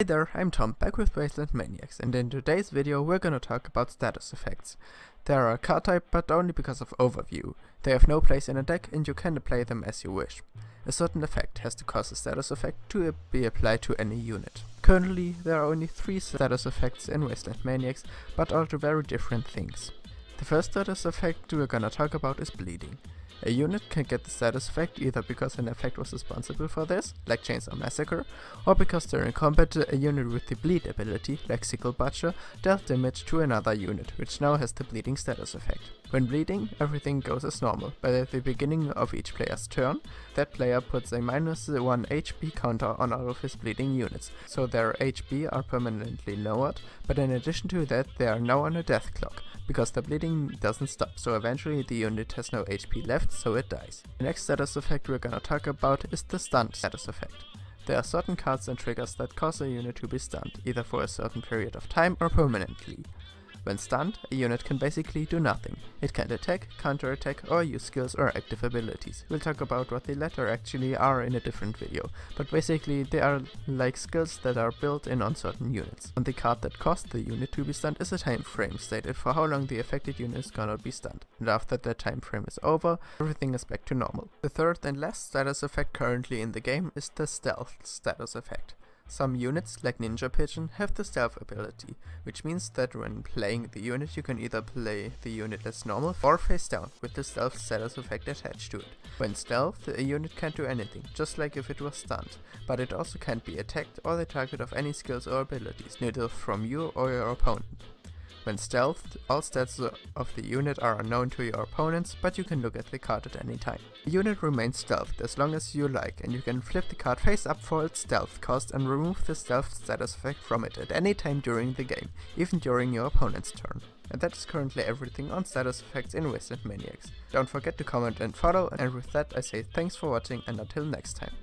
Hey there, I'm Tom, back with Wasteland Maniacs, and in today's video we're gonna talk about status effects. They are a card type, but only because of overview. They have no place in a deck and you can play them as you wish. A certain effect has to cause a status effect to be applied to any unit. Currently there are only 3 status effects in Wasteland Maniacs, but all do very different things. The first status effect we're gonna talk about is bleeding. A unit can get the status effect either because an effect was responsible for this, like Chainsaw Massacre, or because during combat a unit with the bleed ability, like Sickle Butcher, dealt damage to another unit, which now has the bleeding status effect. When bleeding, everything goes as normal, but at the beginning of each player's turn, that player puts a -1 HP counter on all of his bleeding units, so their HP are permanently lowered, but in addition to that they are now on a death clock, because the bleeding doesn't stop, so eventually the unit has no HP left, so it dies. The next status effect we're gonna talk about is the stunned status effect. There are certain cards and triggers that cause a unit to be stunned, either for a certain period of time or permanently. When stunned, a unit can basically do nothing. It can attack, counterattack, or use skills or active abilities. We'll talk about what the latter actually are in a different video, but basically they are like skills that are built in on certain units. On the card that caused the unit to be stunned is a time frame stated for how long the affected unit is gonna be stunned, and after that time frame is over, everything is back to normal. The third and last status effect currently in the game is the stealth status effect. Some units, like Ninja Pigeon, have the stealth ability, which means that when playing the unit you can either play the unit as normal or face down, with the stealth status effect attached to it. When stealth, a unit can't do anything, just like if it was stunned, but it also can't be attacked or the target of any skills or abilities, neither from you or your opponent. When stealthed, all stats of the unit are unknown to your opponents, but you can look at the card at any time. The unit remains stealthed as long as you like, and you can flip the card face up for its stealth cost and remove the stealth status effect from it at any time during the game, even during your opponent's turn. And that is currently everything on status effects in Wasteland Maniacs. Don't forget to comment and follow, and with that I say thanks for watching and until next time.